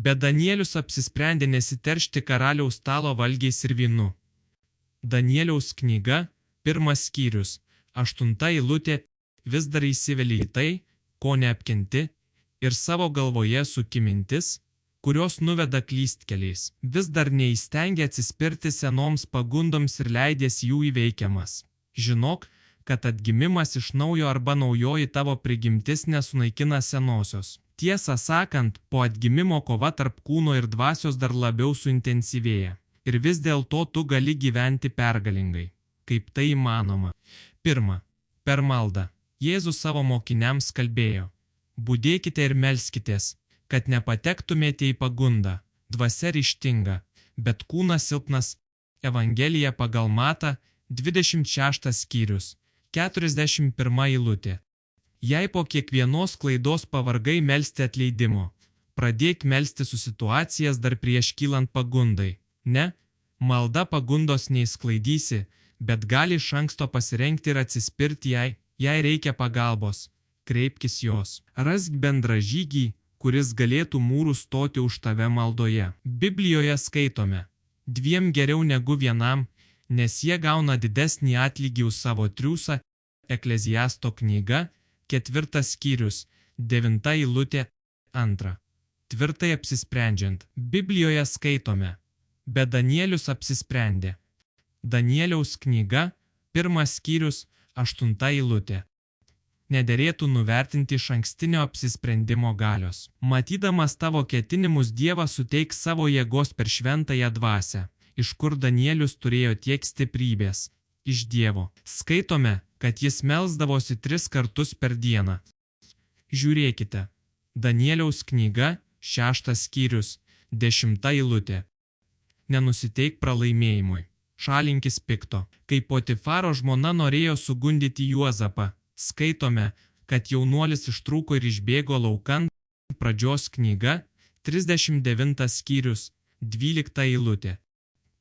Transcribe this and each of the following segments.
Bet Danielius apsisprendė nesiteršti karaliaus stalo valgiais ir vynu. Danieliaus knyga, 1 skyrius, 8 eilutė, vis dar įsiveli į tai, ko neapkenti, ir savo galvoje suki mintis, kurios nuveda klystkeliais. Vis dar neįstengia atsispirti senoms pagundoms ir leidėsi jų įveikiamas. Žinok, kad atgimimas iš naujo arba naujoji tavo prigimtis nesunaikina senosios. Tiesą sakant, po atgimimo kova tarp kūno ir dvasios dar labiau suintensyvėja. Ir vis dėlto tu gali gyventi pergalingai. Kaip tai įmanoma? 1. Per maldą. Jėzus savo mokiniams kalbėjo: budėkite ir melskitės, kad nepatektumėte į pagundą. Dvasia ryžtinga, bet kūnas silpnas. Evangelija pagal Matą, 26 skyrius, 41 eilutė. Jei po kiekvienos klaidos pavargai melsti atleidimo, pradėk melsti su situacijas dar prieš kylant pagundai. Ne, malda pagundos neįsklaidysi, bet gali iš anksto pasirengti ir atsispirti jei reikia pagalbos. Kreipkis jos. Rask bendražygį, kuris galėtų mūrų stoti už tave maldoje. Biblijoje skaitome: 2 geriau negu 1, nes jie gauna didesnį atlygį už savo triūsą. Ekleziasto knyga, 4 skyrius, 9 eilutė, 2. Tvirtai apsisprendžiant. Biblijoje skaitome: bet Danielius apsisprendė. Danieliaus knyga, 1 skyrius, 8 eilutė. Nederėtų nuvertinti išankstinio apsisprendimo galios. Matydamas tavo ketinimus, Dievas suteiks savo jėgos per šventąją dvasią. Iš kur Danielius turėjo tiek stiprybės? Iš Dievo. Skaitome, kad jis melsdavosi 3 kartus per dieną. Žiūrėkite. Danieliaus knyga, 6 skyrius, 10 eilutė. Nenusiteik pralaimėjimui. Šalinkis pikto. Kai Potifaro žmona norėjo sugundyti Juozapą, skaitome, kad jaunuolis ištrūko ir išbėgo laukan. Pradžios knyga, 39 skyrius, 12 eilutė.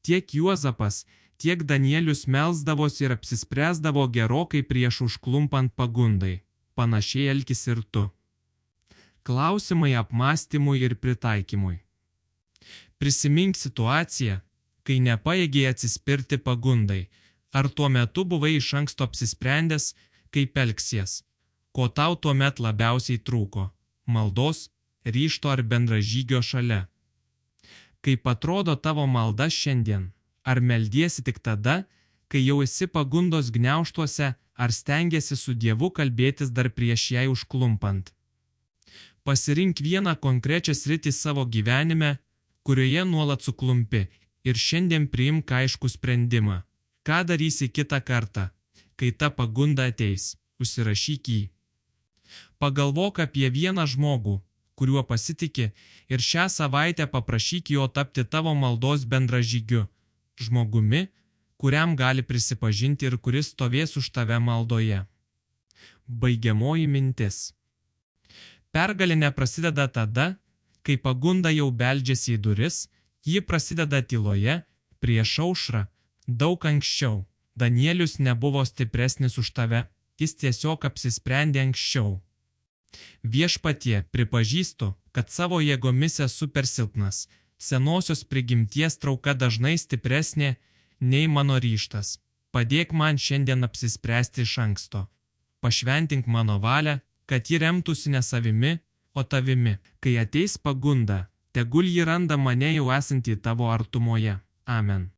Tiek Juozapas, tiek Danielius melsdavosi ir apsispręsdavo gerokai prieš užklumpant pagundai. Panašiai elkis ir tu. Klausimai apmąstymui ir pritaikymui. Prisimink situaciją, kai nepajėgiai atsispirti pagundai. Ar tuo metu buvai iš anksto apsisprendęs, kaip elgsies? Ko tau tuomet labiausiai trūko? Maldos, ryžto ar bendražygio šalia? Kaip atrodo tavo malda šiandien? Ar meldiesi tik tada, kai jau esi pagundos gniaužtuose, ar stengiasi su Dievu kalbėtis dar prieš jai užklumpant? Pasirink vieną konkrečią sritį savo gyvenime, kurioje nuolat suklumpi, ir šiandien priimk aiškų sprendimą. Ką darysi kitą kartą, kai ta pagunda ateis? Užsirašyk jį. Pagalvok apie vieną žmogų, kuriuo pasitiki, ir šią savaitę paprašyk jo tapti tavo maldos bendražygiu. Žmogumi, kuriam gali prisipažinti ir kuris stovės už tave maldoje. Baigiamoji mintis. Pergalė neprasideda tada, kai pagunda jau beldžiasi į duris, ji prasideda tyloje, prieš aušrą, daug anksčiau. Danielius nebuvo stipresnis už tave, jis tiesiog apsisprendė anksčiau. Viešpatie, pripažįstu, kad savo jėgomis esu per silpnas. Senosios prigimties trauka dažnai stipresnė nei mano ryžtas. Padėk man šiandien apsispręsti iš anksto. Pašventink mano valią, kad ji remtųsi ne savimi, o tavimi. Kai ateis pagunda, tegul ji randa mane jau esantį tavo artumoje. Amen.